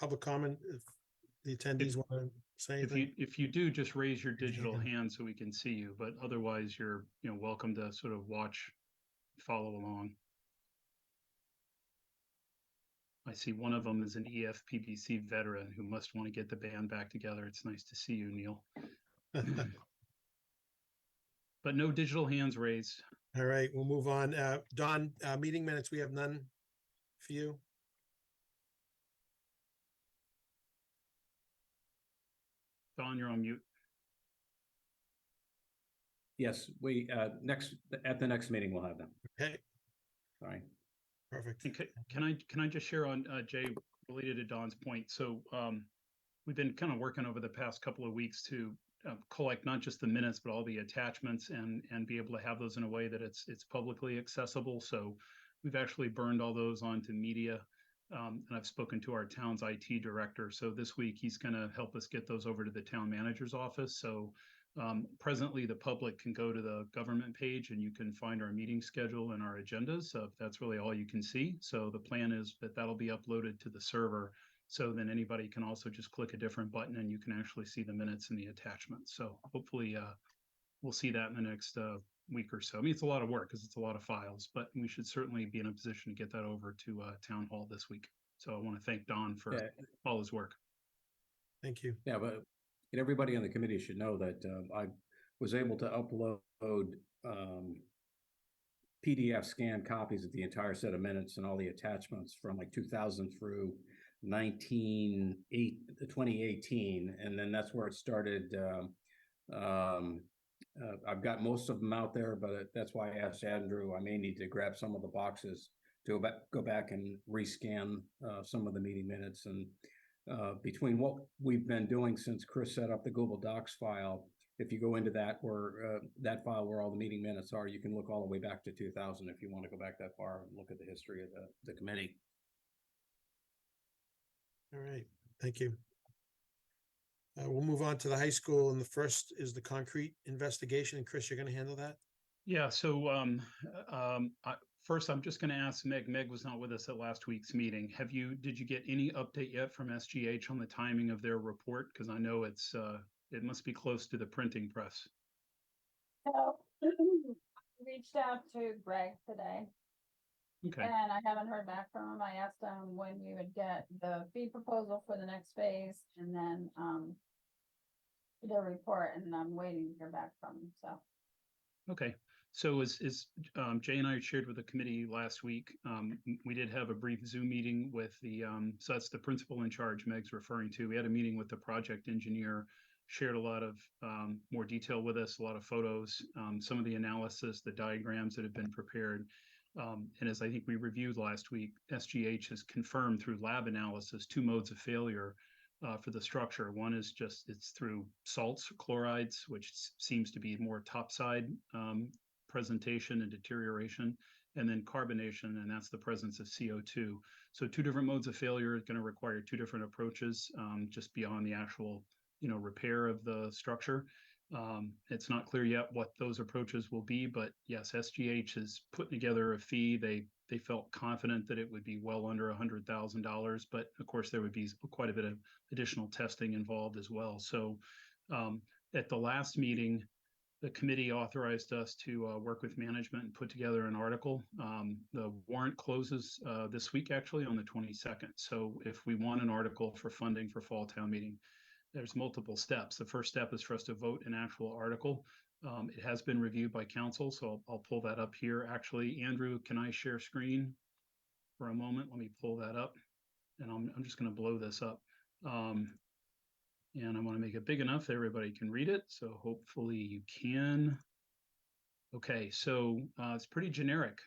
public comment if the attendees want to say anything? If you do, just raise your digital hand so we can see you. But otherwise, you're welcome to sort of follow along. I see one of them is an EFPBC veteran who must want to get the band back together. It's nice to see you, Neil. But no digital hands raised. All right, we'll move on. Don, meeting minutes, we have none for you. Don, you're on mute. Yes, we at the next meeting we'll have them. Okay. Sorry. Perfect. Can I just share on Jay, related to Don's point? So we've been kind of working over the past couple of weeks to collect not just the minutes but all the attachments and be able to have those in a way that it's publicly accessible. So we've actually burned all those onto media, and I've spoken to our town's IT director. So this week he's going to help us get those over to the town manager's office. So presently the public can go to the government page and you can find our meeting schedule and our agendas. So that's really all you can see. So the plan is that that'll be uploaded to the server. So then anybody can also just click a different button and you can actually see the minutes and the attachments. So hopefully we'll see that in the next week or so. I mean, it's a lot of work because it's a lot of files, but we should certainly be in a position to get that over to Town Hall this week. So I want to thank Don for all his work. Thank you. Yeah, but everybody on the committee should know that I was able to upload PDF scanned copies of the entire set of minutes and all the attachments from like 2000 through 2018, and then that's where it started. I've got most of them out there, but that's why I asked Andrew. I may need to grab some of the boxes to go back and rescan some of the meeting minutes. And between what we've been doing since Chris set up the Google Docs file, if you go into that that file where all the meeting minutes are, you can look all the way back to 2000 if you want to go back that far and look at the history of the committee. All right, thank you. We'll move on to the high school, and the first is the concrete investigation. And Chris, you're going to handle that? Yeah. So first, I'm just going to ask Meg. Meg was not with us at last week's meeting. Did you get any update yet from SGH on the timing of their report? Because I know it must be close to the printing press. So reached out to Greg today. Okay. And I haven't heard back from him. I asked him when we would get the fee proposal for the next phase and then the report, and I'm waiting to hear back from him. So okay. So as Jay and I shared with the committee last week, we did have a brief Zoom meeting with so that's the principal in charge Meg's referring to. We had a meeting with the project engineer, shared a lot of more detail with us, a lot of photos, some of the analysis, the diagrams that have been prepared. And as I think we reviewed last week, SGH has confirmed through lab analysis 2 modes of failure for the structure. One is it's through salts, chlorides, which seems to be more topside presentation and deterioration, and then carbonation, and that's the presence of CO2. So 2 different modes of failure are going to require 2 different approaches just beyond the actual repair of the structure. It's not clear yet what those approaches will be, but yes, SGH is putting together a fee. They felt confident that it would be well under $100,000, but of course there would be quite a bit of additional testing involved as well. So at the last meeting, the committee authorized us to work with management and put together an article. The warrant closes this week, actually, on the 22nd. So if we want an article for funding for fall town meeting, there's multiple steps. The first step is for us to vote an actual article. It has been reviewed by council, so I'll pull that up here. Actually, Andrew, can I share screen for a moment? Let me pull that up, and I'm just going to blow this up. And I want to make it big enough that everybody can read it, so hopefully you can. Okay, so it's pretty generic.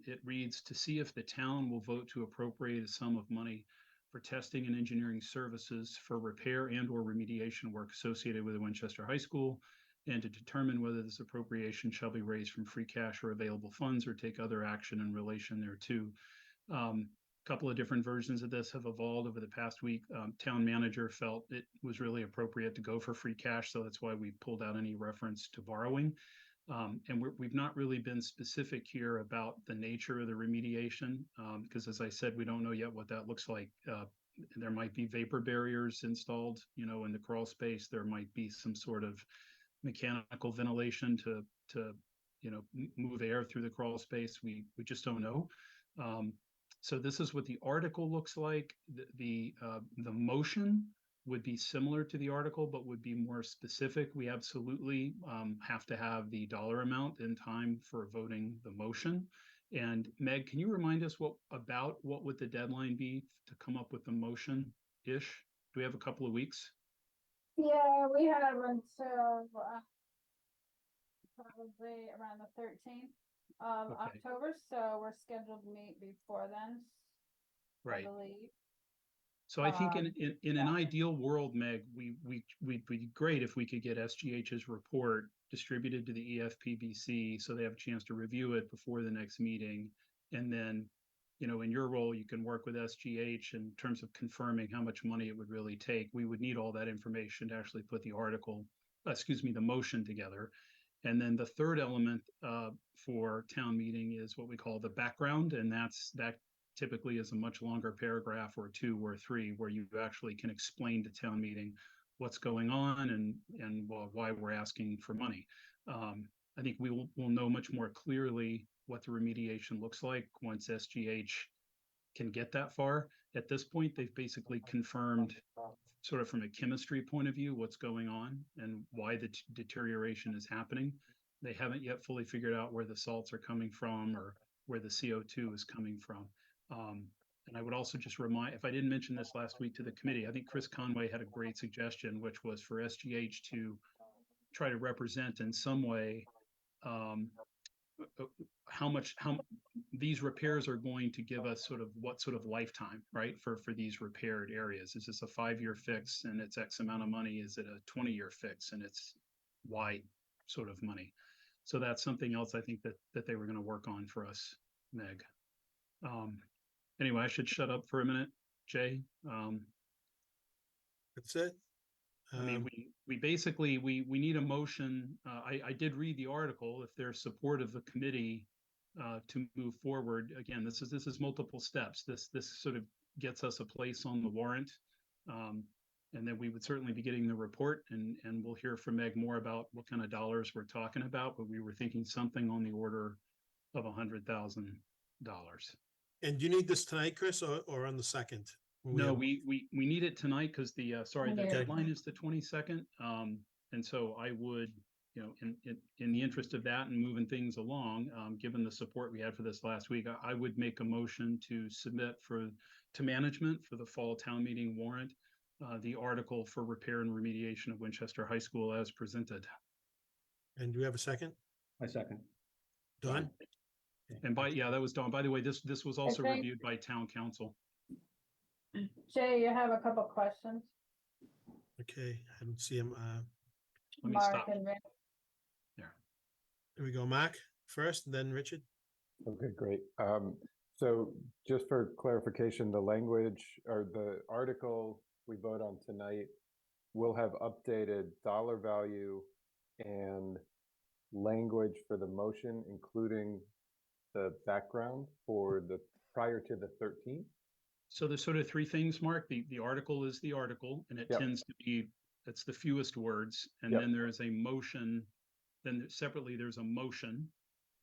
It reads, to see if the town will vote to appropriate a sum of money for testing and engineering services for repair and or remediation work associated with the Winchester High School, and to determine whether this appropriation shall be raised from free cash or available funds or take other action in relation thereto. A couple of different versions of this have evolved over the past week. Town manager felt it was really appropriate to go for free cash, so that's why we pulled out any reference to borrowing. And we've not really been specific here about the nature of the remediation because, as I said, we don't know yet what that looks like there might be vapor barriers installed, you know, in the crawl space. There might be some sort of mechanical ventilation to you know, move air through the crawl space. We just don't know. So this is what the article looks like. The motion would be similar to the article, but would be more specific. We absolutely have to have the dollar amount in time for voting the motion. And Meg, can you remind us what would the deadline be to come up with the motion-ish? Do we have a couple of weeks? Yeah, we have until probably around the 13th of Okay. October, so we're scheduled to meet before then. I Right. believe. So I think in an yeah. ideal world, Meg, we'd be great if we could get SGH's report distributed to the EFPBC so they have a chance to review it before the next meeting. And then, you know, in your role, you can work with SGH in terms of confirming how much money it would really take. We would need all that information to actually put the the motion together. And then the third element for town meeting is what we call the background, and that typically is a much longer paragraph or two or three where you actually can explain to town meeting what's going on and why we're asking for money. I think we'll know much more clearly what the remediation looks like once SGH can get that far. At this point, they've basically confirmed, sort of from a chemistry point of view, what's going on and why the deterioration is happening. They haven't yet fully figured out where the salts are coming from or where the CO2 is coming from. And I would also just remind, if I didn't mention this last week to the committee, I think Chris Conway had a great suggestion, which was for SGH to try to represent in some way how these repairs are going to give us, sort of what sort of lifetime, right, for these repaired areas. Is this a 5-year fix and it's X amount of money? Is it a 20-year fix and it's Y sort of money? So that's something else I think that they were going to work on for us, Meg. Anyway, I should shut up for a minute, Jay. That's it. I mean, we basically, we need a motion. I did read the article. If there's support of the committee to move forward, again, this is multiple steps. This sort of gets us a place on the warrant. And then we would certainly be getting the report, and we'll hear from Meg more about what kind of dollars we're talking about, but we were thinking something on the order of $100,000. And do you need this tonight, Chris, or on the 2nd? No, we need it tonight because the the Okay. deadline is the 22nd. And so I would, you know, in the interest of that and moving things along, given the support we had for this last week, I would make a motion to submit to management for the fall town meeting warrant, the article for repair and remediation of Winchester High School as presented. And do we have a second? I second. Don? And that was Dawn. By the way, this was also think- reviewed by town council. Jay, you have a couple questions? Okay, I don't see him. Let me Mark stop. and Rick. There. Here we go, Mark first, and then Richard. Okay, great. So just for clarification, the language or the article we vote on tonight will have updated dollar value and language for the motion, including the background for the prior to the 13th. So there's sort of three things, Mark. The article is the article, and it Yep. tends to be, it's the fewest words. And Yep. then there is a motion. Then separately, there's a motion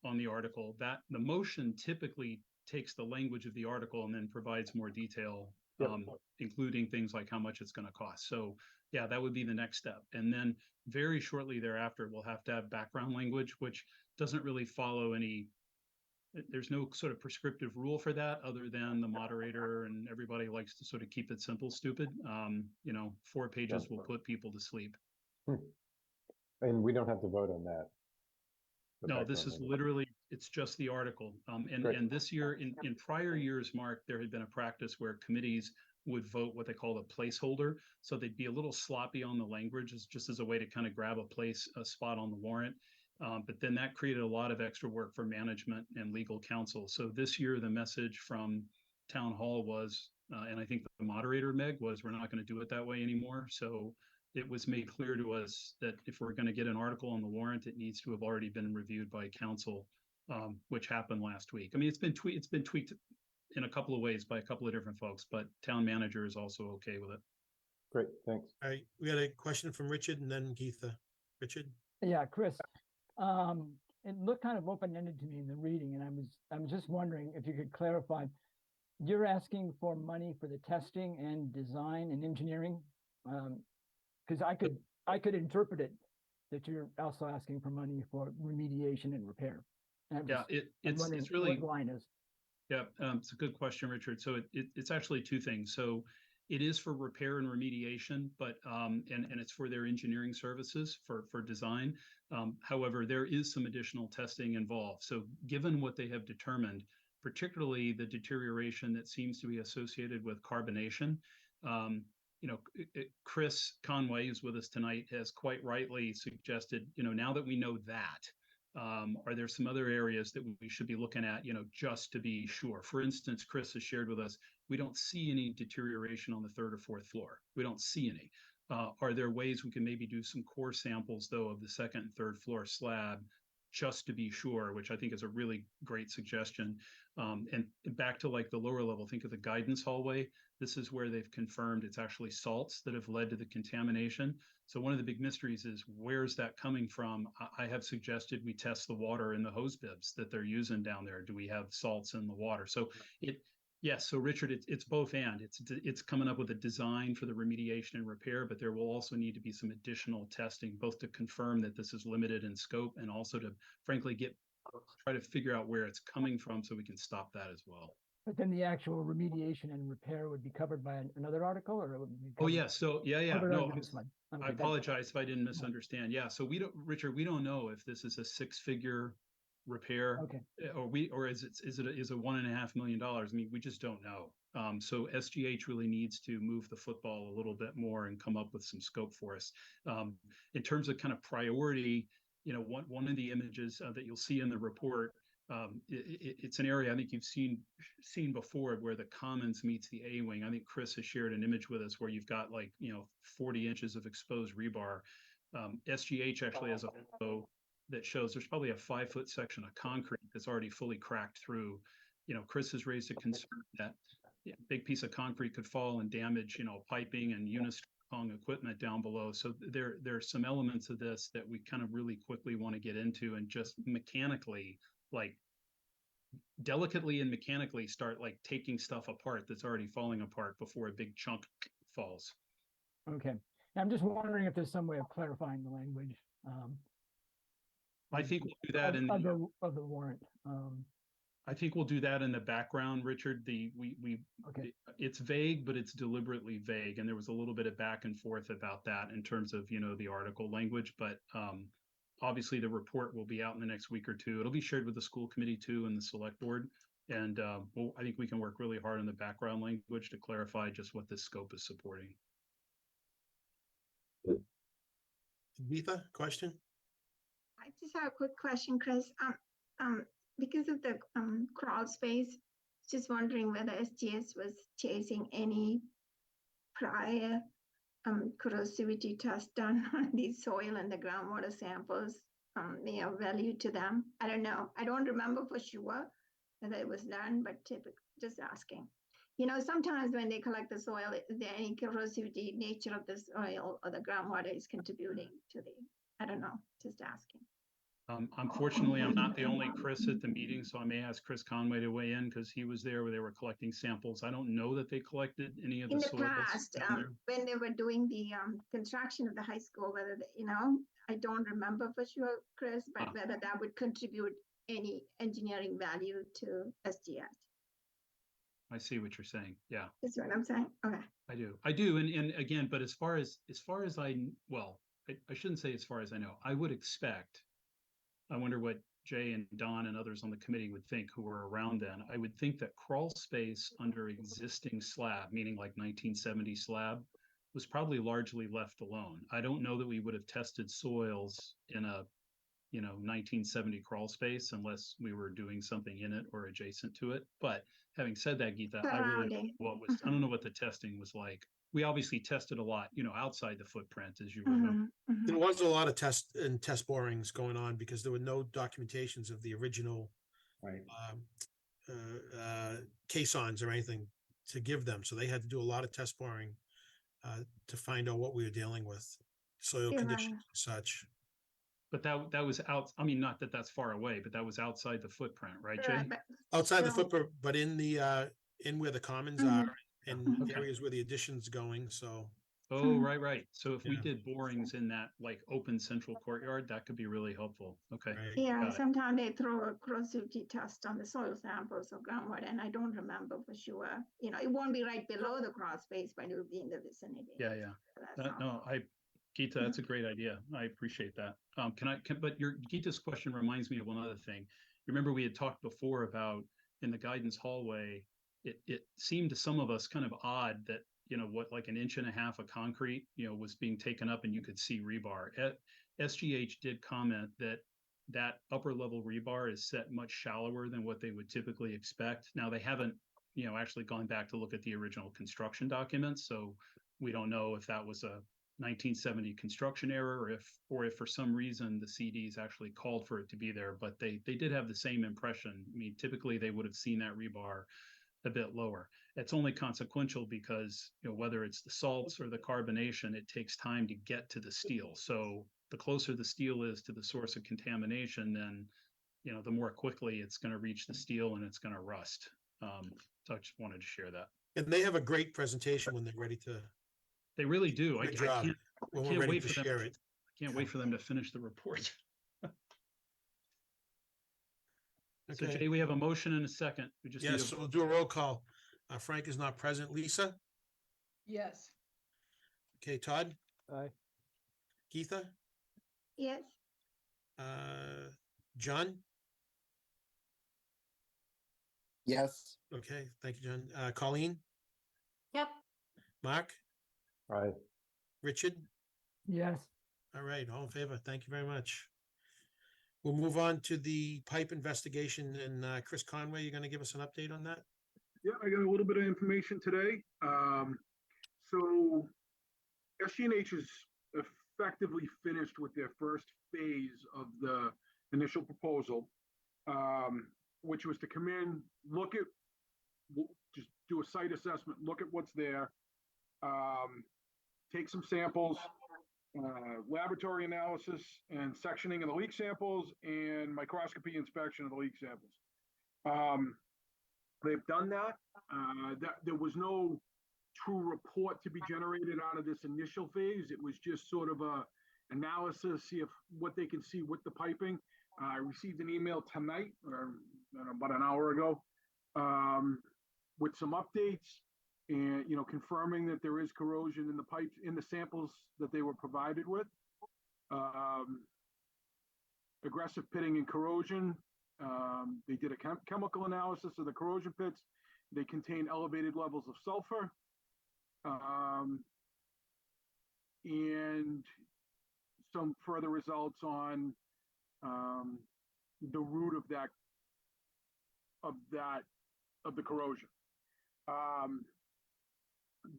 on the article. That the motion typically takes the language of the article and then provides more detail, Yep. including things like how much it's going to cost. So yeah, that would be the next step. And then very shortly thereafter, we'll have to have background language, which doesn't really follow any. There's no sort of prescriptive rule for that other than the moderator and everybody likes to sort of keep it simple, stupid. 4 pages will put people to sleep. And we don't have to vote on that. The No, this background is language. literally, it's just the article. Great. And this year, in prior years, Mark, there had been a practice where committees would vote what they call a placeholder. So they'd be a little sloppy on the language, just as a way to kind of grab a spot on the warrant. But then that created a lot of extra work for management and legal counsel. So this year, the message from town hall was, and I think the moderator, Meg, was we're not going to do it that way anymore. So it was made clear to us that if we're going to get an article on the warrant, it needs to have already been reviewed by council, which happened last week. I mean, it's been tweaked in a couple of ways by a couple of different folks, but town manager is also okay with it. Great, thanks. All right, we had a question from Richard and then Geetha. Richard? Yeah, Chris, it looked kind of open-ended to me in the reading, and I was just wondering if you could clarify. You're asking for money for the testing and design and engineering? Because I could interpret it that you're also asking for money for remediation and repair. And Yeah, it's really, what line is. yeah, it's a good question, Richard. So it's actually two things. So it is for repair and remediation, but and it's for their engineering services for design. However, there is some additional testing involved. So given what they have determined, particularly the deterioration that seems to be associated with carbonation, Chris Conway, who's with us tonight, has quite rightly suggested, now that we know that, are there some other areas that we should be looking at, just to be sure? For instance, Chris has shared with us, we don't see any deterioration on the third or fourth floor. We don't see any. Are there ways we can maybe do some core samples, though, of the second and third floor slab, just to be sure, which I think is a really great suggestion. And back to like the lower level, think of the guidance hallway. This is where they've confirmed it's actually salts that have led to the contamination. So one of the big mysteries is, where's that coming from? I have suggested we test the water in the hose bibs that they're using down there. Do we have salts in the water? So yes, so Richard, it's both and. It's coming up with a design for the remediation and repair, but there will also need to be some additional testing, both to confirm that this is limited in scope and also to, frankly, try to figure out where it's coming from so we can stop that as well. But then the actual remediation and repair would be covered by another article, or it would be Oh, yeah. So no, I Okay, apologize if I didn't misunderstand. Yeah. So Richard, we don't know if this is a 6-figure repair, okay. or is it $1.5 million? I mean, we just don't know. So SGH really needs to move the football a little bit more and come up with some scope for us. In terms of kind of priority, one of the images that you'll see in the report, it's an area I think you've seen before, where the Commons meets the A wing. I think Chris has shared an image with us where you've got 40 inches of exposed rebar. SGH actually has a photo that shows there's probably a 5-foot section of concrete that's already fully cracked through. Chris has raised a concern that a big piece of concrete could fall and damage, piping and unistrong equipment down below. So there's some elements of this that we kind of really quickly want to get into and just mechanically, delicately and mechanically start taking stuff apart that's already falling apart before a big chunk falls. Okay. I'm just wondering if there's some way of clarifying the language. I think we'll do that of the warrant. I think we'll do that in the background, Richard. Okay. It's vague, but it's deliberately vague, and there was a little bit of back and forth about that in terms of the article language. But obviously, the report will be out in the next week or two. It'll be shared with the school committee too and the select board, and I think we can work really hard on the background language to clarify just what this scope is supporting. Geetha, question? I just have a quick question, Chris. Because of the crawl space, just wondering whether SGS was chasing any prior corrosivity test done on the soil and the groundwater samples, value to them. I don't know. I don't remember for sure whether it was done, but just asking. Sometimes when they collect the soil, is there any corrosivity nature of the soil or the groundwater is contributing to I don't know, just asking. Unfortunately, I'm not the only Chris at the meeting, so I may ask Chris Conway to weigh in because he was there where they were collecting samples. I don't know that they collected any of the soil. In the past, when they were doing the construction of the high school, whether I don't remember for sure, Chris, but whether that would contribute any engineering value to SGS. I see what you're saying. Yeah, that's what I'm saying. Okay, I do, and again, but as far as I shouldn't say as far as I know. I would expect. I wonder what Jay and Don and others on the committee would think who were around then. I would think that crawl space under existing slab, meaning like 1970 slab, was probably largely left alone. I don't know that we would have tested soils in a 1970 crawl space unless we were doing something in it or adjacent to it. But having said that, Geetha, I don't know what the testing was like. We obviously tested a lot, outside the footprint, as you remember. There was a lot of test borings going on because there were no documentations of the original Right. caissons or anything to give them. So they had to do a lot of test boring to find out what we were dealing with, soil Yeah. conditions and such. But that was out, I mean, not that that's far away, but that was outside the footprint, right, Jay? Right, but Outside the still- footprint, but in the in where the commons Mhm. are, in Okay. areas where the addition's going. So Oh, right. So if we Yeah. did borings in that like open central courtyard, that could be really helpful. Okay. right. Yeah, Got it. sometimes they throw a corrosivity test on the soil samples of groundwater, and I don't remember for sure. You know, it won't be right below the crawl space, but it will be in the vicinity. Yeah. That's No, all. Geeta, that's a great idea. I appreciate that. But Geeta's question reminds me of one other thing. You remember we had talked before about in the guidance hallway, it seemed to some of us kind of odd that, what, like an inch and a half of concrete, was being taken up and you could see rebar. SGH did comment that upper level rebar is set much shallower than what they would typically expect. Now they haven't, actually gone back to look at the original construction documents. So we don't know if that was a 1970 construction error, or if for some reason the CDs actually called for it to be there, but they did have the same impression. I mean, typically they would have seen that rebar a bit lower. It's only consequential because, whether it's the salts or the carbonation, it takes time to get to the steel. So the closer the steel is to the source of contamination, then, the more quickly it's going to reach the steel and it's going to rust. So I just wanted to share that. And they have a great presentation when they're ready to. They really do. Good job. When we're can't ready wait to for them. share it. I can't wait for them to finish the report. So Okay. Jay, we have a motion and a second. We just need Yes, so we'll do a roll call. Frank is not present. Lisa? Yes. Okay, Todd? Aye. Geetha? Yes, John? Yes. Okay, thank you, John. Colleen? Yep. Mark? Aye. Richard? Yes. All right, all in favor. Thank you very much. We'll move on to the pipe investigation, and Chris Conway, you're going to give us an update on that? Yeah, I got a little bit of information today. So SG&H is effectively finished with their first phase of the initial proposal, which was to come in, look at, just do a site assessment, look at what's there, take some samples, laboratory analysis and sectioning of the leak samples, and microscopy inspection of the leak samples. They've done that. There was no true report to be generated out of this initial phase. It was just sort of a analysis, see if what they can see with the piping. I received an email tonight, or about an hour ago, with some updates and confirming that there is corrosion in the pipes in the samples that they were provided with. Aggressive pitting and corrosion. They did a chemical analysis of the corrosion pits. They contain elevated levels of sulfur. And some further results on the root of the corrosion.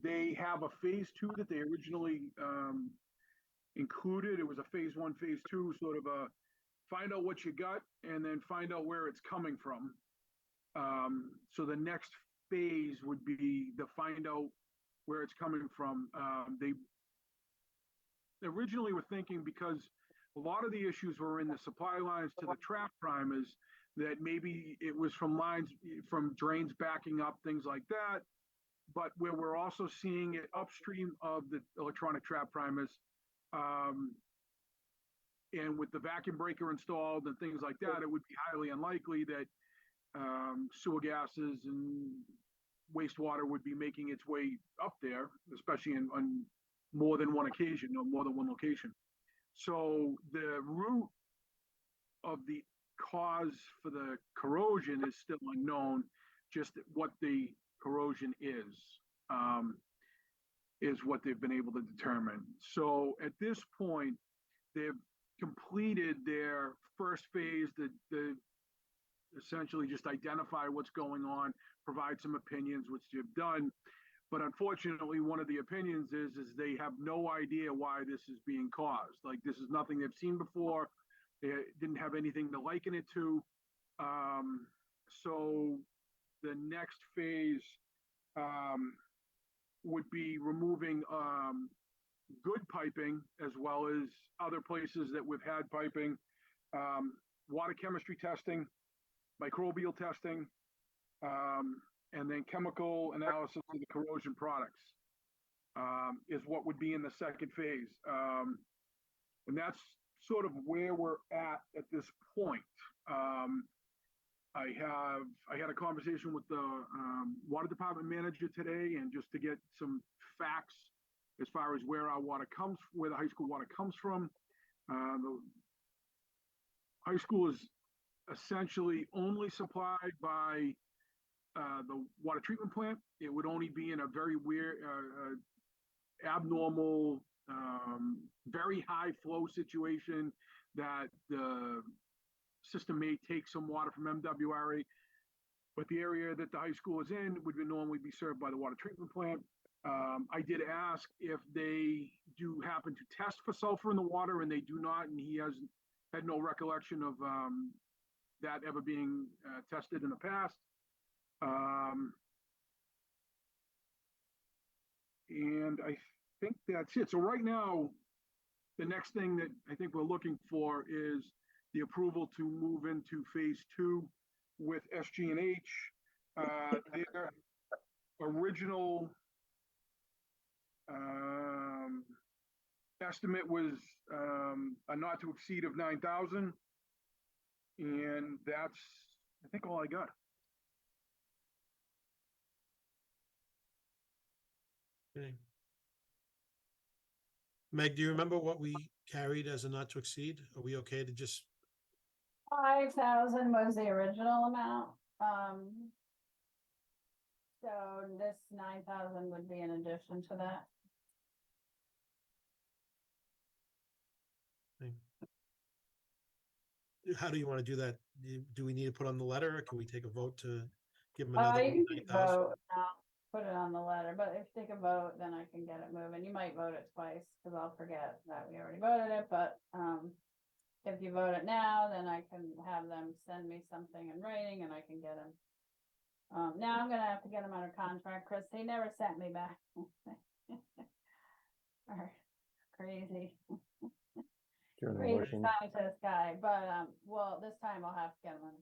They have a phase 2 that they originally included. It was a phase 1, phase 2, sort of a find out what you got and then find out where it's coming from. So the next phase would be the find out where it's coming from. They originally were thinking, because a lot of the issues were in the supply lines to the trap primers, that maybe it was from lines, from drains backing up, things like that. But where we're also seeing it upstream of the electronic trap primers, and with the vacuum breaker installed and things like that, it would be highly unlikely that sewer gases and wastewater would be making its way up there, especially on more than one occasion or more than one location. So the root of the cause for the corrosion is still unknown. Just what the corrosion is what they've been able to determine. So at this point, they've completed their first phase, the essentially just identify what's going on, provide some opinions, which they've done. But unfortunately, one of the opinions is they have no idea why this is being caused. Like, this is nothing they've seen before. They didn't have anything to liken it to. So the next phase would be removing good piping as well as other places that we've had piping, water chemistry testing, microbial testing, and then chemical analysis of the corrosion products is what would be in the second phase. And that's sort of where we're at this point. I had a conversation with the water department manager today, and just to get some facts as far as where the high school water comes from. The high school is essentially only supplied by the water treatment plant. It would only be in a very weird, abnormal, very high flow situation that the system may take some water from MWRA, but the area that the high school is in would normally be served by the water treatment plant. I did ask if they do happen to test for sulfur in the water, and they do not, and he has had no recollection of that ever being tested in the past. And I think that's it. So right now, the next thing that I think we're looking for is the approval to move into phase 2 with SG&H. Their original estimate was a not to exceed of 9,000, and that's, I think, all I got. Okay. Meg, do you remember what we carried as a not to exceed? Are we okay to just, 5,000 was the original amount. So this 9,000 would be in addition to that. how do you want to do that? Do we need to put on the letter, or can we take a vote to give them another You can 9,000? vote, put it on the letter, but if you take a vote, then I can get it moving. You might vote it twice, because I'll forget that we already voted it, but if you vote it now, then I can have them send me something in writing and I can get them. Now I'm gonna have to get them under contract, Chris. He never sent me back. Crazy. Doing a Crazy motion. scientist guy, but well, this time I'll have to get him on.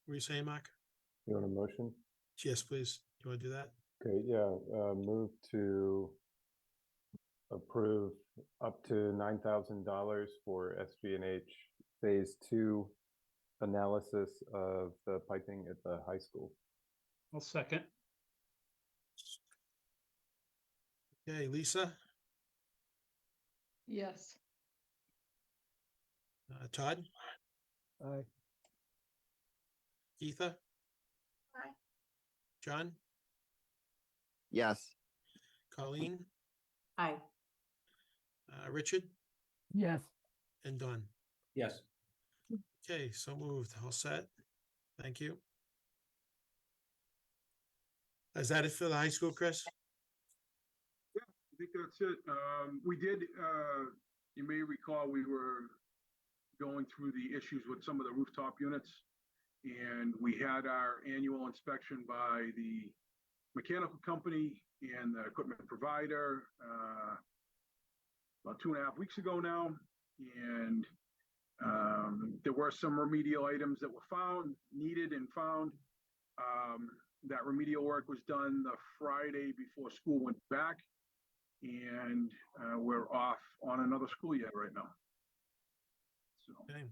What were you saying, Mark? You want a motion? Yes, please. You want to do that? Okay, yeah, move to approve up to $9,000 for SG&H Phase 2 analysis of the piping at the high school. I'll second. Okay, Lisa, Yes. Todd, Aye. Etha, Aye. John, Yes. Colleen, Aye. Richard, Yes. and Don. Yes. Okay, so moved. All set. Thank you. Is that it for the high school, Chris? I think that's it. We did, you may recall, we were going through the issues with some of the rooftop units, and we had our annual inspection by the mechanical company and the equipment provider about 2.5 weeks ago now. And there were some remedial items that were needed and found. That remedial work was done the Friday before school went back, and we're off on another school year right now. So Okay.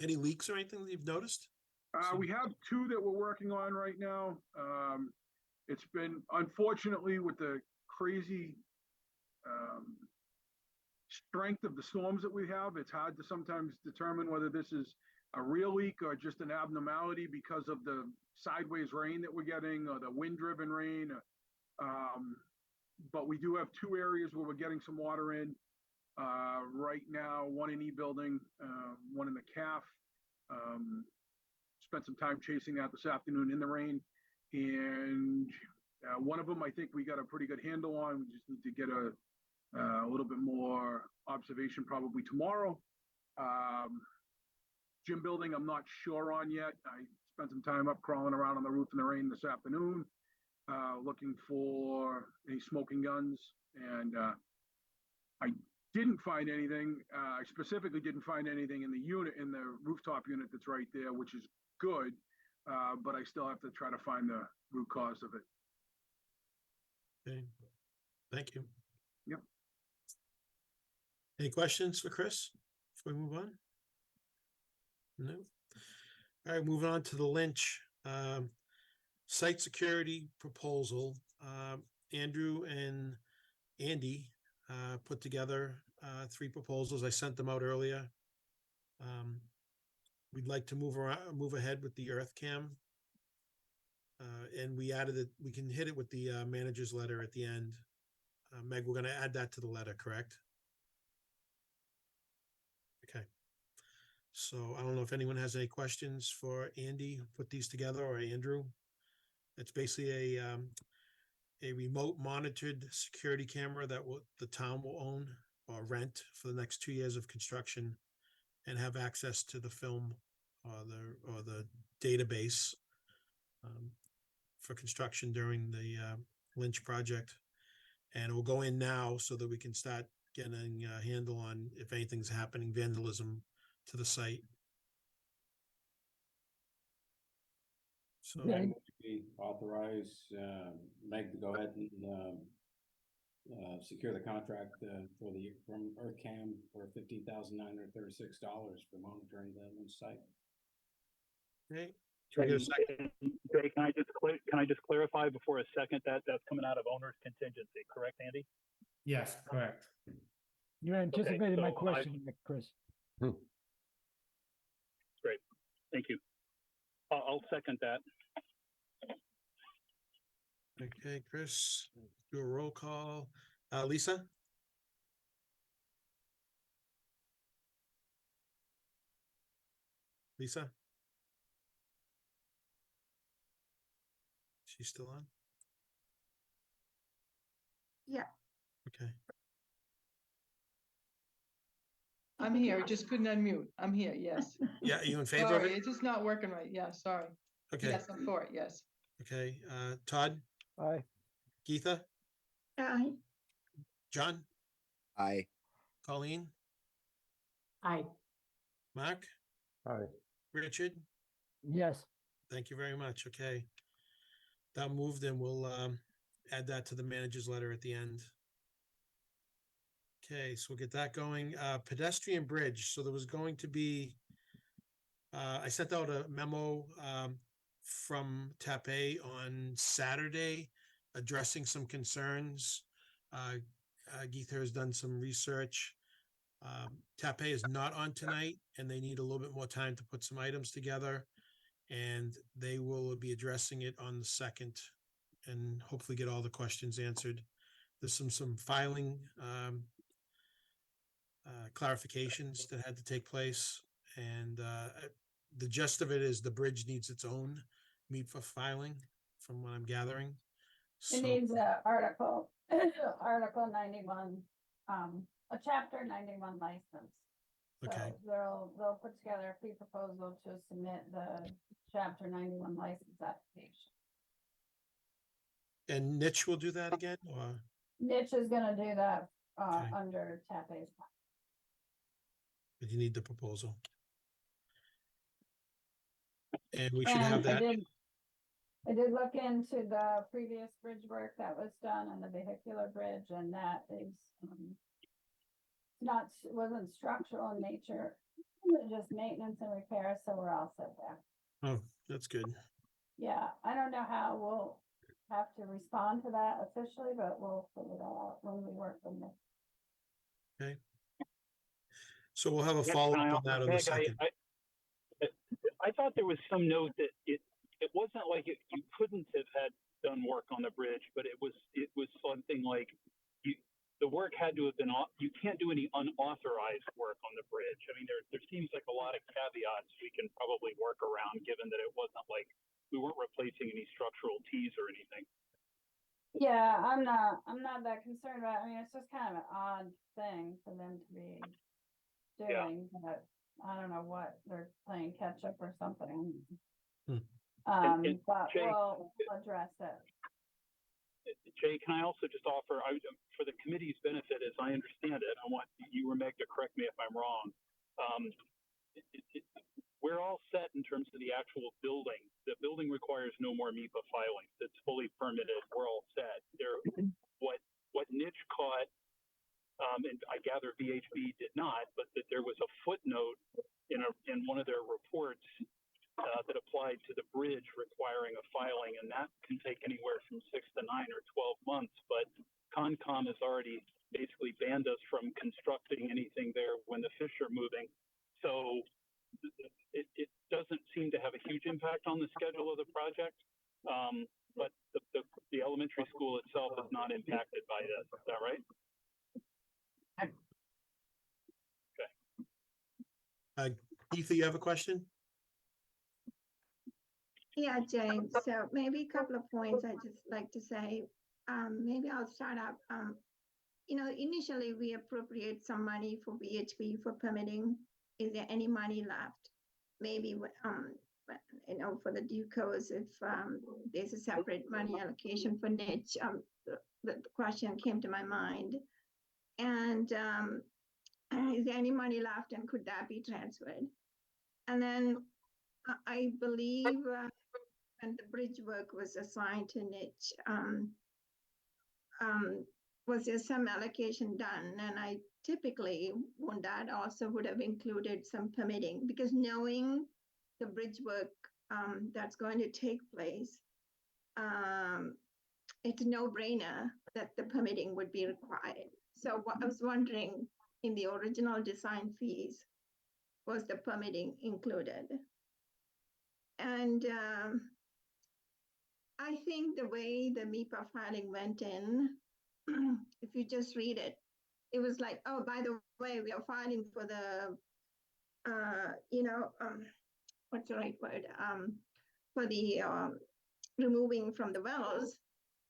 Any leaks or anything that you've noticed? we have 2 that we're working on right now. It's been, unfortunately, with the crazy strength of the storms that we have, it's hard to sometimes determine whether this is a real leak or just an abnormality because of the sideways rain that we're getting or the wind-driven rain. But we do have 2 areas where we're getting some water in right now, one in E building, one in the CAF. Spent some time chasing that this afternoon in the rain, and one of them I think we got a pretty good handle on. We just need to get a little bit more observation probably tomorrow. Gym building, I'm not sure on yet. I spent some time up crawling around on the roof in the rain this afternoon, looking for any smoking guns, and I didn't find anything. I specifically didn't find anything in the rooftop unit that's right there, which is good. But I still have to try to find the root cause of it. Okay, thank you. Yep. Any questions for Chris before we move on? No. All right, moving on to the Lynch site security proposal. Andrew and Andy put together 3 proposals. I sent them out earlier. We'd like to move ahead with the earth cam. And we added it, we can hit it with the manager's letter at the end. Meg, we're going to add that to the letter, correct? Okay. So I don't know if anyone has any questions for Andy, who put these together, or Andrew. It's basically a remote monitored security camera that the town will own or rent for the next 2 years of construction, and have access to the film or the database for construction during the Lynch project. And it will go in now so that we can start getting a handle on if anything's happening, vandalism to the site. So Okay. We authorize Meg to go ahead and secure the contract from EarthCam for $15,936 for monitoring the Lynch site. okay, can I get a second? Jay, can I just clarify before a second that that's coming out of owner's contingency, correct, Andy? Yes, correct. You anticipated my so question, Chris. Great, thank you. I'll second that. Okay, Chris, do a roll call. Lisa? Lisa? She's still on? Yeah. Okay. I'm here, just couldn't unmute. I'm here, yes. Yeah, are you in favor of Sorry, it? it's just not working right. Yeah, sorry. Okay, Yes, I'm for it, yes. okay. Todd, Aye. Geetha, Aye. John, Aye. Colleen, Aye. Mark, Aye. Richard? Yes. Thank you very much. Okay. That moved, and we'll add that to the manager's letter at the end. Okay, so we'll get that going. Pedestrian bridge. So there was going to be, I sent out a memo from TAPE on Saturday addressing some concerns. Geetha has done some research. TAPE is not on tonight, and they need a little bit more time to put some items together, and they will be addressing it on the 2nd and hopefully get all the questions answered. There's some filing clarifications that had to take place, and the gist of it is the bridge needs its own meet for filing, from what I'm gathering. It needs a article 91, a chapter 91 license. So Okay. they'll put together a fee proposal to submit the chapter 91 license application. And Niche will do that again, or? Niche is gonna do that Okay. under TAPE's. But you need the proposal. And we should have that. I did look into the previous bridge work that was done on the vehicular bridge, and that is wasn't structural in nature, just maintenance and repair, so we're all set there. Oh, that's good. Yeah, I don't know how we'll have to respond to that officially, but we'll figure that out when we work with them. Okay. So we'll have a follow-up on that on the 2nd. I thought there was some note that it wasn't like you couldn't have had done work on the bridge, but it was something like the work had to have been you can't do any unauthorized work on the bridge. I mean, there seems like a lot of caveats we can probably work around, given that it wasn't like we weren't replacing any structural T's or anything. Yeah, I'm not that concerned about it. I mean, it's just kind of an odd thing for them to be doing, but I don't know what, they're playing catch up or something. Hmm. And But Jay- we'll address it. Jay, can I also just offer, for the committee's benefit, as I understand it, I want you or Meg to correct me if I'm wrong. We're all set in terms of the actual building. The building requires no more MIPA filings. It's fully permitted. We're all set. What niche caught, and I gather VHB did not, but that there was a footnote in one of their reports that applied to the bridge requiring a filing, and that can take anywhere from 6 to 9 or 12 months. But Concom has already basically banned us from constructing anything there when the fish are moving. So it doesn't seem to have a huge impact on the schedule of the project. But the elementary school itself is not impacted by this. Is that right? Okay. Ethan, you have a question? Yeah, James, so maybe a couple of points I'd just like to say. Maybe I'll start up. Initially we appropriate some money for VHB for permitting. Is there any money left? Maybe, for the DUCOs, if there's a separate money allocation for niche, the question came to my mind. And is there any money left, and could that be transferred? And then I believe when the bridge work was assigned to niche, was there some allocation done? And I typically, when that also would have included some permitting, because knowing the bridge work that's going to take place, it's a no-brainer that the permitting would be required. So what I was wondering, in the original design fees, was the permitting included? And I think the way the MIPA filing went in, if you just read it, it was like, oh, by the way, we are filing for the, what's the right word? For the removing from the wells.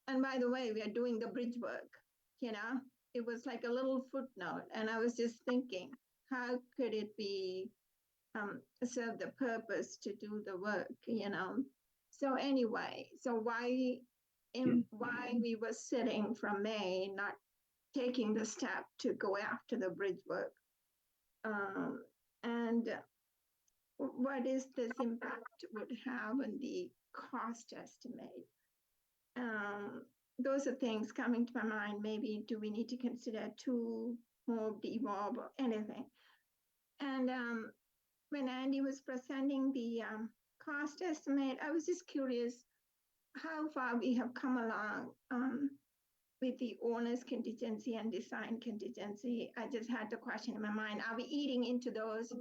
And by the way, we are doing the bridge work, It was like a little footnote. And I was just thinking, how could it be serve the purpose to do the work, So anyway, why we were sitting from May, not taking the step to go after the bridge work, and what is this impact would have on the cost estimate? Those are things coming to my mind. Maybe do we need to consider 2 more devolve or anything? And when Andy was presenting the cost estimate, I was just curious how far we have come along with the owner's contingency and design contingency. I just had the question in my mind, are we eating into those?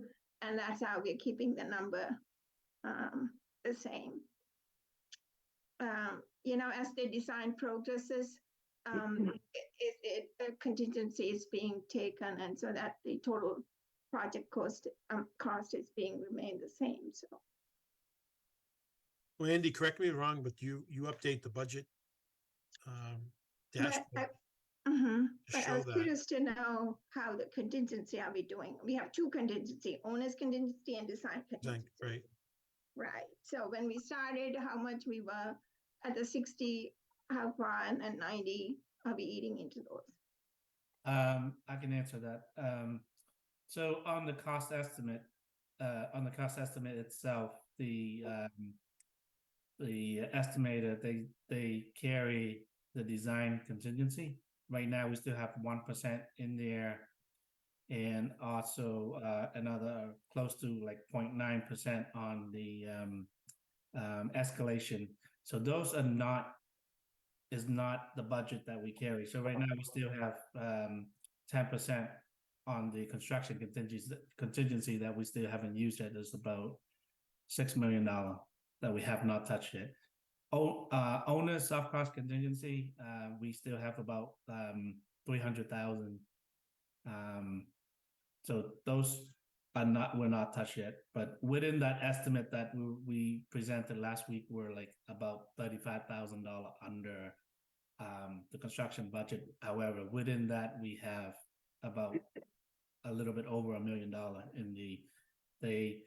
And that's how we're keeping the number the same. As the design progresses, contingency is being taken, and so that the total project cost is being remained the same. So, Well, Andy, correct me if I'm wrong, but you update the budget dashboard. But I was curious to know how the contingency are we doing. We have 2 contingency: owner's contingency and design contingency. Right. Right. So when we started, how much we were at the 60, how far, and then 90 are we eating into those? I can answer that. So on the cost estimate itself, the estimator, they carry the design contingency. Right now, we still have 1% in there, and also another close to like 0.9% on the escalation. So those are is not the budget that we carry. So right now we still have 10% on the construction contingency that we still haven't used yet. There's about $6 million that we have not touched yet. Owner's soft cost contingency, we still have about 300,000. So those were not touched yet. But within that estimate that we presented last week, we're like about $35,000 under the construction budget. However, within that we have about a little bit over $1 million in the The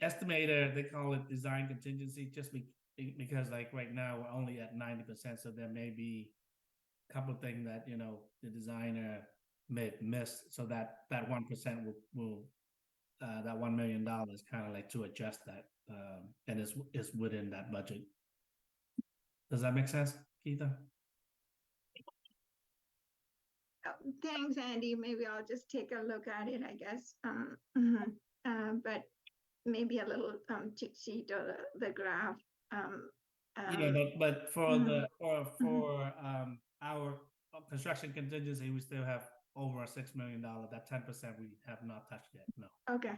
estimator, they call it design contingency, just because like right now we're only at 90%, so there may be a couple of things that the designer may have missed, so that 1% will that $1 million kind of like to adjust that, and is within that budget. Does that make sense, Keitha? Thanks, Andy. Maybe I'll just take a look at it, I guess. But maybe a little cheat sheet or the graph. But for the for our construction contingency, we still have over $6 million. That 10% we have not touched yet. No. Okay.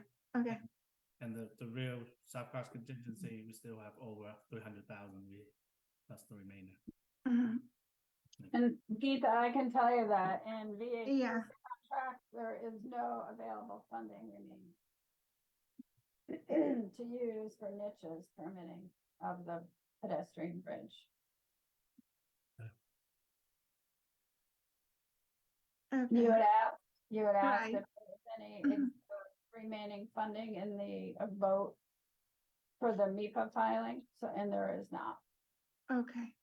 And the real soft cost contingency, we still have over 300,000. That's the remainder. And Geetha, I can tell you that in VA Yeah. contract, there is no available funding remaining to use for niches permitting of the pedestrian bridge. Okay. You would ask Right. if there was any remaining funding in the vote for the MIPA filing, and there is not. Okay.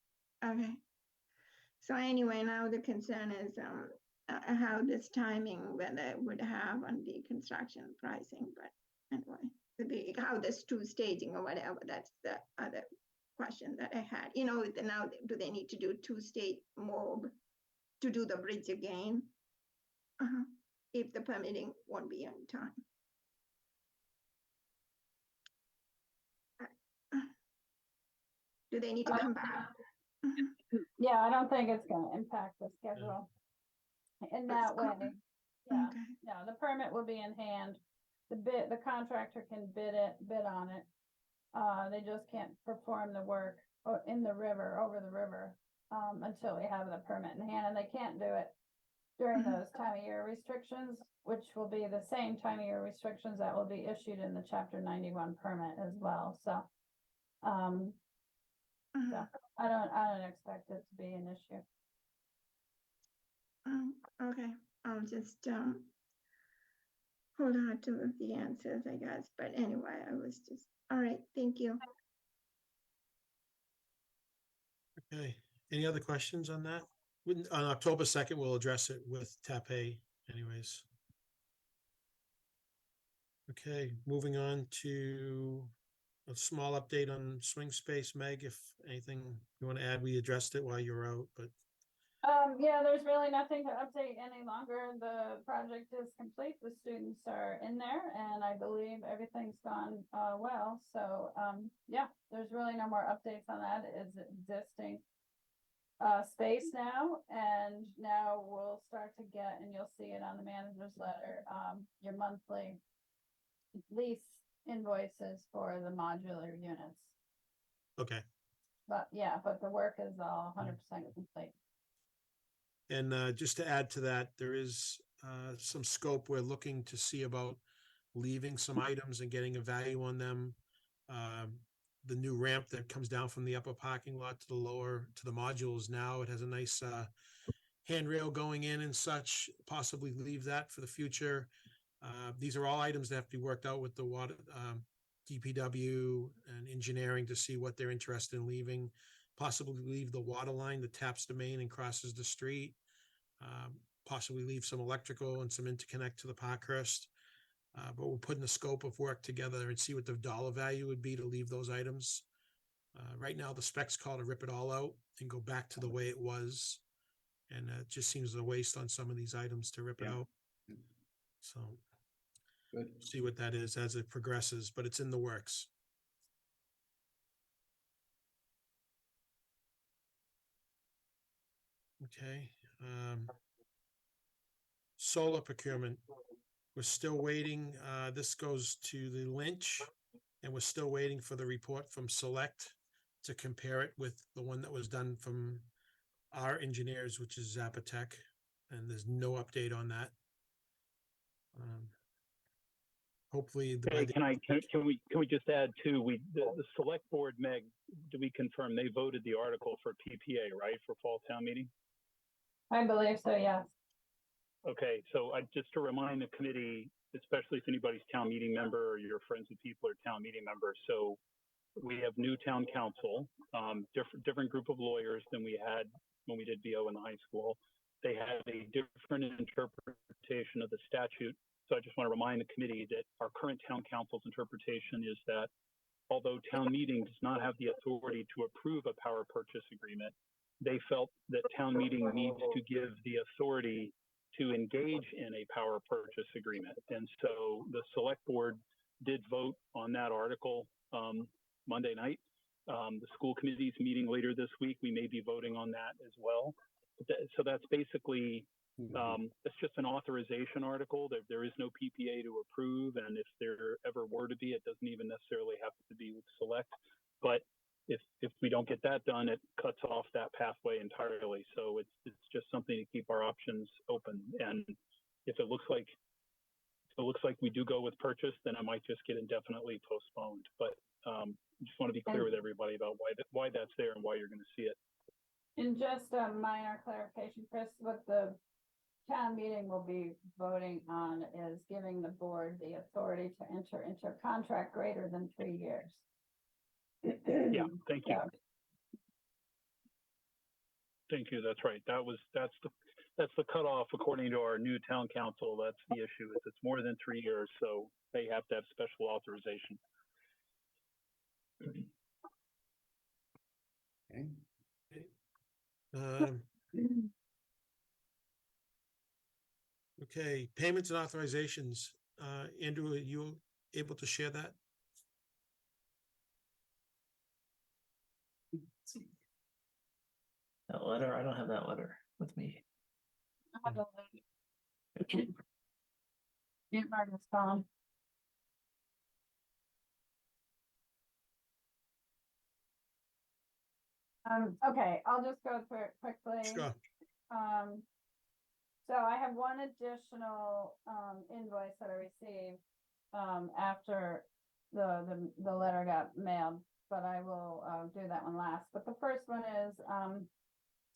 So anyway, now the concern is how this timing, whether it would have on the construction pricing, but anyway, how this two staging or whatever, that's the other question that I had. Now do they need to do 2-stage mob to do the bridge again? If the permitting won't be on time. Do they need to come back? Yeah, I don't think it's going to impact the schedule in that way. Yeah, Okay. no, the permit will be in hand. The contractor can bid on it. They just can't perform the work in the river, over the river, until we have the permit in hand, and they can't do it during those time of year restrictions, which will be the same time of year restrictions that will be issued in the Chapter 91 permit as well. So, so I don't expect it to be an issue. Okay, I'll just hold on to the answers, I guess. But anyway, I was just all right. Thank you. Okay, any other questions on that? On October 2nd, we'll address it with TAPE anyways. Okay, moving on to a small update on swing space. Meg, if anything you want to add, we addressed it while you were out, but yeah, there's really nothing to update any longer. The project is complete. The students are in there, and I believe everything's gone well. So yeah, there's really no more updates on that. It's existing space now, and now we'll start to get, and you'll see it on the manager's letter, your monthly lease invoices for the modular units. okay. But yeah, but the work is all 100% complete. And just to add to that, there is some scope we're looking to see about leaving some items and getting a value on them. The new ramp that comes down from the upper parking lot to the lower, to the modules now, it has a nice handrail going in and such, possibly leave that for the future. These are all items that have to be worked out with the water, DPW and engineering to see what they're interested in leaving. Possibly leave the water line that taps the main and crosses the street. Possibly leave some electrical and some interconnect to the Parkhurst. But we'll put in the scope of work together and see what the dollar value would be to leave those items. Right now, the specs call to rip it all out and go back to the way it was. And it just seems a waste on some of these items to rip it out. So Good. see what that is as it progresses, but it's in the works. Okay. Solar procurement. We're still waiting. This goes to the Lynch, and we're still waiting for the report from Select to compare it with the one that was done from our engineers, which is Zapatec, and there's no update on that. Hopefully, Hey, can we just add too? The select board, Meg, do we confirm they voted the article for PPA, right, for fall town meeting? I believe so, yes. Okay, so just to remind the committee, especially if anybody's town meeting member or your friends and people are town meeting members. So we have new town council, different group of lawyers than we had when we did BO in the high school. They had a different interpretation of the statute. So I just want to remind the committee that our current town council's interpretation is that although town meeting does not have the authority to approve a power purchase agreement, they felt that town meeting needs to give the authority to engage in a power purchase agreement. And so the select board did vote on that article Monday night. The school committee's meeting later this week. We may be voting on that as well. So that's basically, it's just an authorization article. There is no PPA to approve. And if there ever were to be, it doesn't even necessarily have to be with select. But if we don't get that done, it cuts off that pathway entirely. So it's just something to keep our options open. And if it looks like we do go with purchase, then it might just get indefinitely postponed. But I just want to be clear with everybody about why that's there and why you're going to see it. And just a minor clarification, Chris, what the town meeting will be voting on is giving the board the authority to enter into a contract greater than 3 years. Yeah, thank you. Yeah. Thank you. That's right. That's the cutoff according to our new town council. That's the issue. Is it's more than 3 years, so they have to have special authorization. Okay. Okay, payments and authorizations. Andrew, are you able to share that? Let's see. That letter, I don't have that letter with me. I have a link. Yeah, Margaret's gone. Okay, I'll just go through it quickly. Sure. So I have one additional invoice that I received after the letter got mailed, but I will do that one last. But the first one is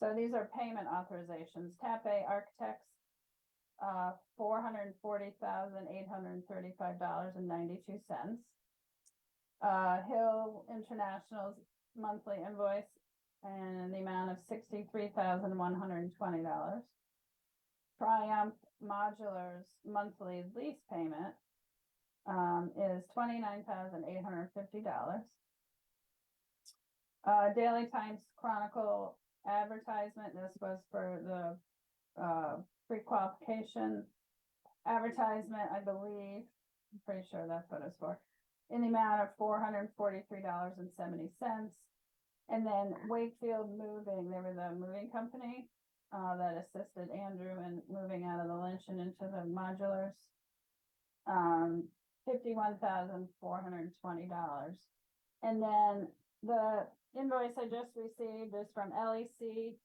so these are payment authorizations. TAPE Architects, $440,835.92. Hill International's monthly invoice and the amount of $63,120. Triumph Modular's monthly lease payment is $29,850. Daily Times Chronicle advertisement. This was for the pre-qualification advertisement, I believe. I'm pretty sure that's what it's for. In the amount of $443.70. And then Wakefield Moving, they were the moving company that assisted Andrew in moving out of the Lynch and into the modulars. $51,420. And then the invoice I just received is from LEC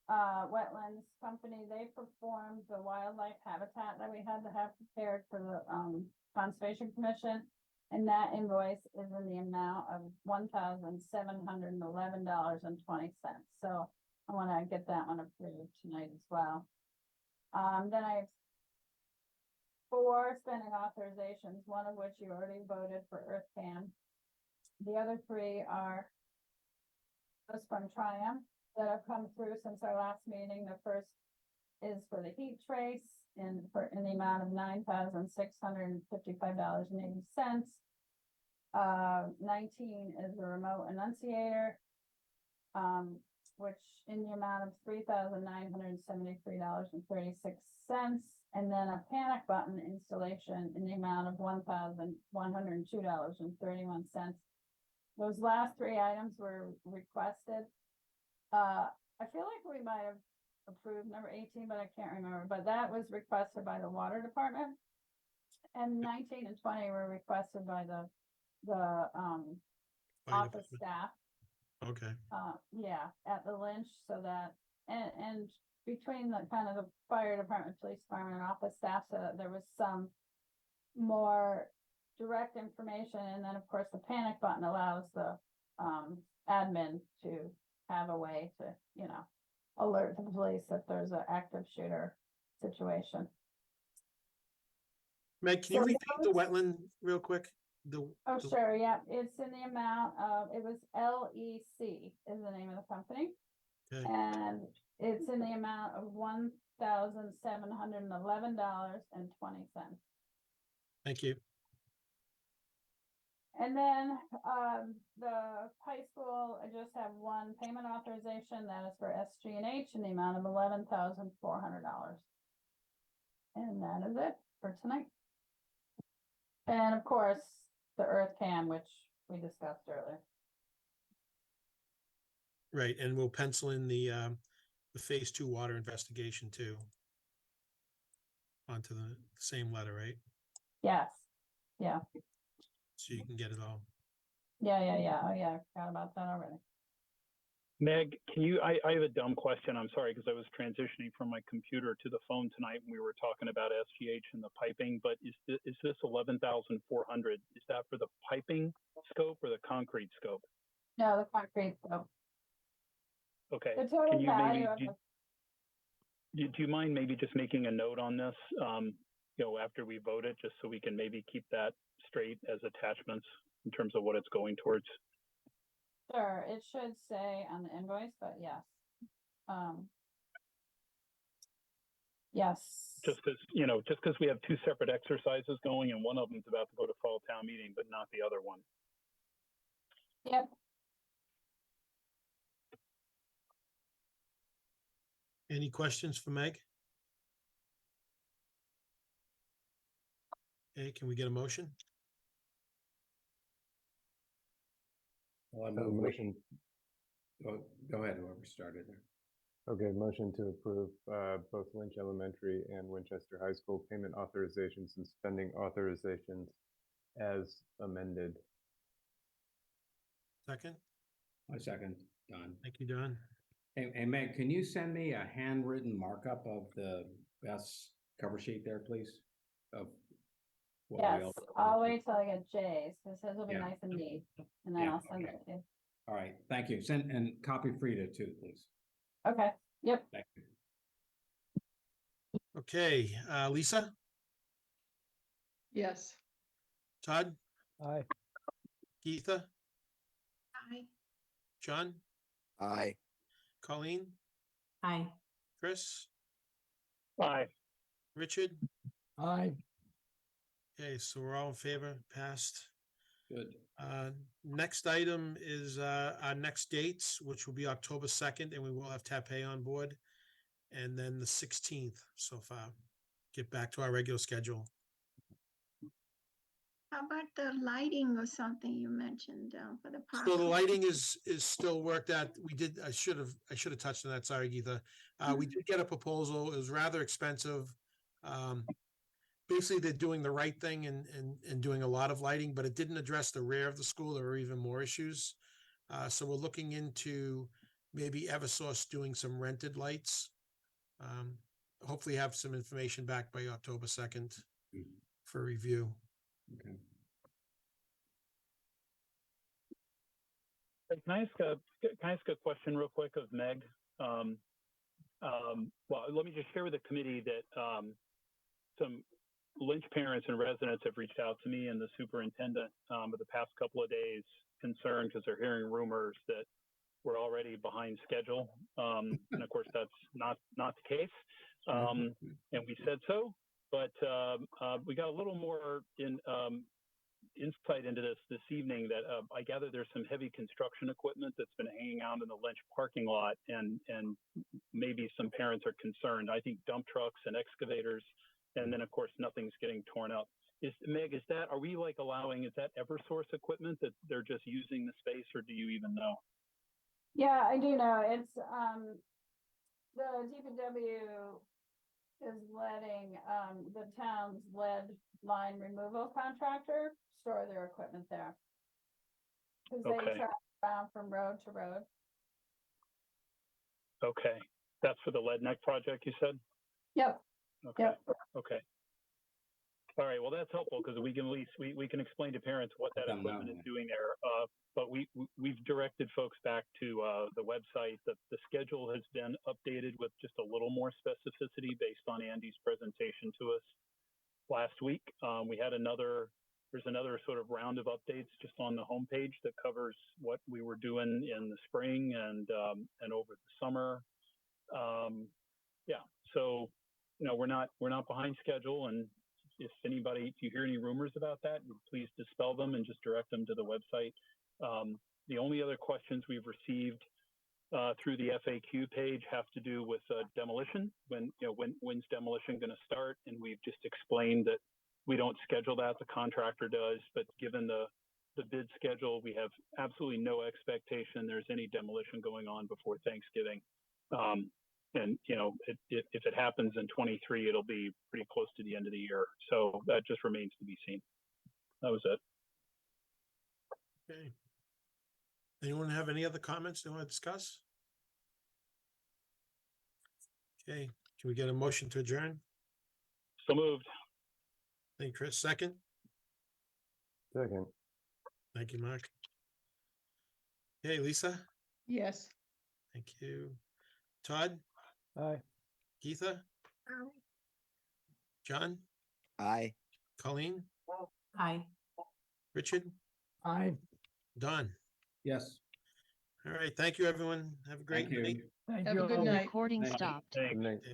Wetlands Company. They performed the wildlife habitat that we had to have prepared for the Conservation Commission. And that invoice is in the amount of $1,711.20. So I want to get that one approved tonight as well. Then I have 4 spending authorizations, one of which you already voted for EarthCam. The other 3 are those from Triumph that have come through since our last meeting. The first is for the heat trace in the amount of $9,655.80. 19 is the remote annunciator, which in the amount of $3,973.36, and then a panic button installation in the amount of $1,102.31. Those last 3 items were requested. I feel like we might have approved number 18, but I can't remember. But that was requested by the water department, and 19 and 20 were requested by the office staff. Okay. Yeah, at the Lynch, so that and between the kind of the fire department, police department, and office staff, so that there was some more direct information. And then of course the panic button allows the admin to have a way to, you know, alert the police if there's an active shooter situation. Meg, can you So repeat the those- wetland real quick? Oh, the- sure, yeah, it's in the amount of, it was LEC is the name of the company. Okay. And it's in the amount of $1,711.20. Thank you. And then, the high school, I just have one payment authorization, that is for SG&H in the amount of $11,400. And that is it for tonight. And of course, the Earth Cam, which we discussed earlier. Right, and we'll pencil in the phase 2 water investigation too. Onto the same letter, right? Yes, yeah, So you can get it all. yeah, oh yeah, I forgot about that already. Meg, I have a dumb question. I'm sorry, because I was transitioning from my computer to the phone tonight when we were talking about SGH and the piping, but is this 11,400? Is that for the piping scope or the concrete scope? No, the concrete, so Okay. the total Can you value maybe, of do you mind maybe just making a note on this, after we vote it, just so we can maybe keep that straight as attachments in terms of what it's going towards? Sure, it should say on the invoice, but yes. Yes. Just because we have two separate exercises going and one of them's about to go to fall town meeting, but not the other one. Yep. Any questions for Meg? Okay, can we get a motion? Well, I So move we- motion, Go ahead, whoever started there. okay, motion to approve both Lynch Elementary and Winchester High School payment authorizations and spending authorizations as amended. Second? My second, Don. Thank you, Don. Hey, Meg, can you send me a handwritten markup of the best cover sheet there, please? Of what we Yes, all- I'll wait till I get Jay's, because his will be Yeah. nice and neat, and then Yeah, I'll send okay. it to you. All right, thank you. Send and copy Frida too, please. Okay, yep. Thank you. Okay, Lisa, Yes. Todd, Aye. Geetha, Aye. John, Aye. Colleen, Aye. Chris, Aye. Richard. Aye. Okay, so we're all in favor, passed. Good. Next item is our next dates, which will be October 2nd, and we will have Taipei on board. And then the 16th so far. Get back to our regular schedule. How about the lighting or something you mentioned for the park? So the lighting is still worked at. I should have touched on that. Sorry, Geetha. We did get a proposal. It was rather expensive. Basically, they're doing the right thing and doing a lot of lighting, but it didn't address the rear of the school. There were even more issues. So we're looking into maybe Eversource doing some rented lights. Hopefully have some information back by October 2nd for review. Okay. Hey, can I ask a question real quick of Meg? Well, let me just share with the committee that some Lynch parents and residents have reached out to me and the superintendent over the past couple of days, concerned because they're hearing rumors that we're already behind schedule. And of course, that's not the case. And we said so, but we got a little more insight into this evening that I gather there's some heavy construction equipment that's been hanging out in the Lynch parking lot, and maybe some parents are concerned. I think dump trucks and excavators, and then of course nothing's getting torn up. Meg, is that Eversource equipment that they're just using the space, or do you even know? Yeah, I do know. It's the DPW is letting the town's lead line removal contractor store their equipment there. Because they Okay. travel around from road to road. Okay, that's for the lead neck project, you said? Yep. Okay. Yep. Okay. All right. Well, that's helpful because we can at least we can explain to parents what that Let them equipment know. is doing there. But we've directed folks back to the website. The schedule has been updated with just a little more specificity based on Andy's presentation to us. last week. We had there's another sort of round of updates just on the homepage that covers what we were doing in the spring and over the summer. Yeah, so we're not behind schedule, and if if you hear any rumors about that, please dispel them and just direct them to the website. The only other questions we've received through the FAQ page have to do with demolition. When's demolition going to start? And we've just explained that we don't schedule that; the contractor does. But given the bid schedule, we have absolutely no expectation there's any demolition going on before Thanksgiving. And if it happens in 23, it'll be pretty close to the end of the year. So that just remains to be seen. That was it. Okay. Anyone have any other comments they want to discuss? Okay, can we get a motion to adjourn? So moved. Thank you, Chris. Second. Second. Thank you, Mark. Okay, Lisa. Yes. Thank you. Todd, Aye. Geetha, John, Aye. Colleen, Aye. Richard, Aye. Don. Yes. All right, thank you, everyone. Have a great Thank you. night. Thank Have you a good all. night. Recording Thank you. stopped. Thanks. Good night. Yeah.